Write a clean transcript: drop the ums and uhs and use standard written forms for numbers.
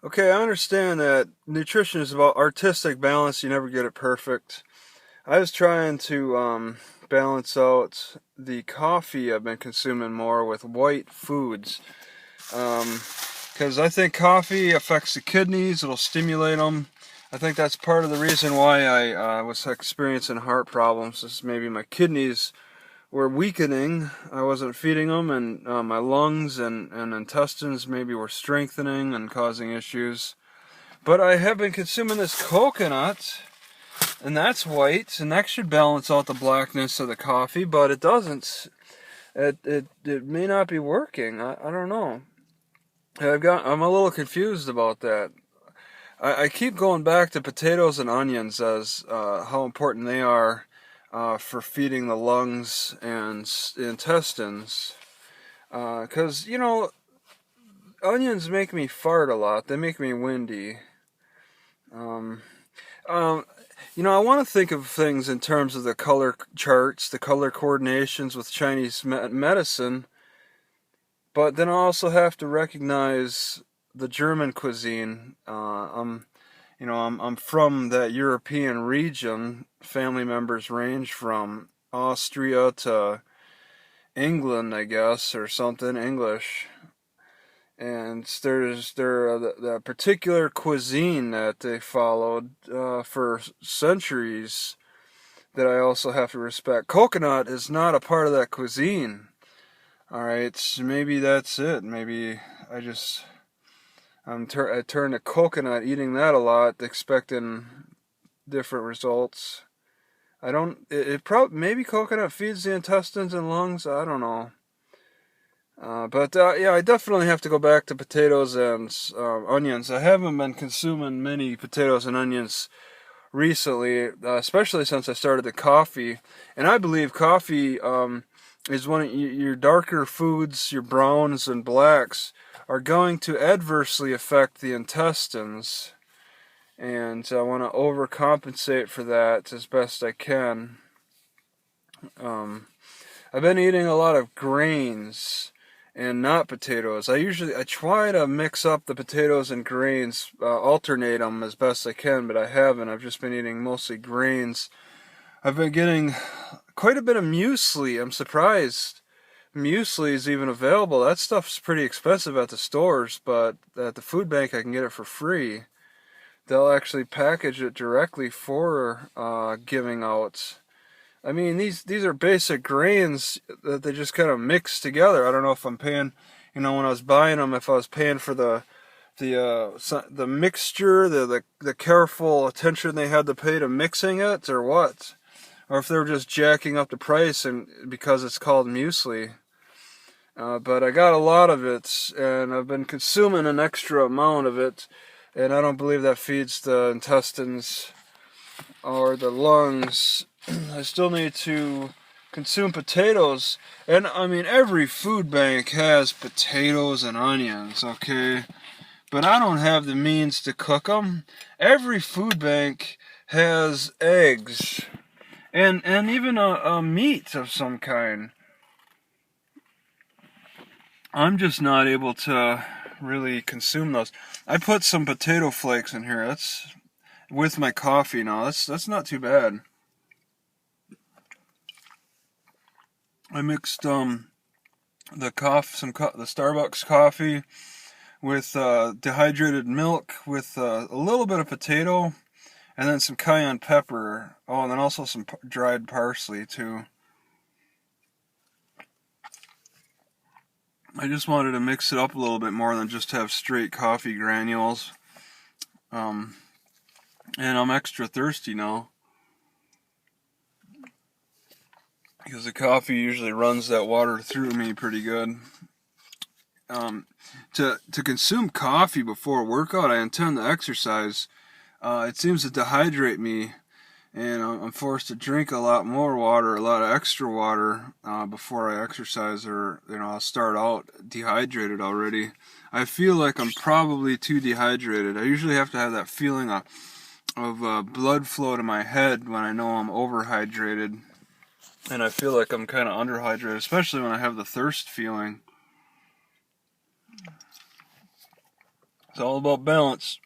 Okay, I understand that nutrition is about artistic balance. You never get it perfect. I was trying to balance out the coffee I've been consuming more with white foods. Because I think coffee affects the kidneys, it'll stimulate them. I think that's part of the reason why I was experiencing heart problems, is maybe my kidneys were weakening. I wasn't feeding them, and my lungs and intestines maybe were strengthening and causing issues. But I have been consuming this coconut, and that's white, and that should balance out the blackness of the coffee, but it doesn't. It may not be working. I don't know. I'm a little confused about that. I keep going back to potatoes and onions as how important they are for feeding the lungs and intestines. Because, onions make me fart a lot. They make me windy. Um, um, I want to think of things in terms of the color charts, the color coordinations with Chinese medicine, but then I also have to recognize the German cuisine. I'm from that European region. Family members range from Austria to England, I guess, or something English. And there's the particular cuisine that they followed for centuries that I also have to respect. Coconut is not a part of that cuisine. All right, maybe that's it. Maybe I just I turn to coconut, eating that a lot, expecting different results. I don't. It probably maybe coconut feeds the intestines and lungs. I don't know. But yeah, I definitely have to go back to potatoes and onions. I haven't been consuming many potatoes and onions recently, especially since I started the coffee. And I believe coffee is one of your darker foods, your browns and blacks, are going to adversely affect the intestines. And I want to overcompensate for that as best I can. Um, I've been eating a lot of grains and not potatoes. I try to mix up the potatoes and grains, alternate them as best I can, but I haven't. I've just been eating mostly grains. I've been getting quite a bit of muesli. I'm surprised muesli is even available. That stuff's pretty expensive at the stores, but at the food bank I can get it for free. They'll actually package it directly for giving out. I mean, these are basic grains that they just kind of mix together. I don't know if I'm paying, when I was buying them, if I was paying for the mixture, the careful attention they had to pay to mixing it, or what, or if they were just jacking up the price and because it's called muesli. But I got a lot of it, and I've been consuming an extra amount of it, and I don't believe that feeds the intestines or the lungs. I still need to consume potatoes, and I mean every food bank has potatoes and onions, okay? But I don't have the means to cook them. Every food bank has eggs and even a meat of some kind. I'm just not able to really consume those. I put some potato flakes in here. That's with my coffee now. That's not too bad. I mixed the Starbucks coffee with dehydrated milk with a little bit of potato and then some cayenne pepper. Oh, and then also some dried parsley too. I just wanted to mix it up a little bit more than just have straight coffee granules. Um, and I'm extra thirsty now because the coffee usually runs that water through me pretty good. To consume coffee before a workout, I intend to exercise. It seems to dehydrate me, and I'm forced to drink a lot more water, a lot of extra water before I exercise, or I'll start out dehydrated already. I feel like I'm probably too dehydrated. I usually have to have that feeling of blood flow to my head when I know I'm overhydrated, and I feel like I'm kind of underhydrated, especially when I have the thirst feeling. It's all about balance.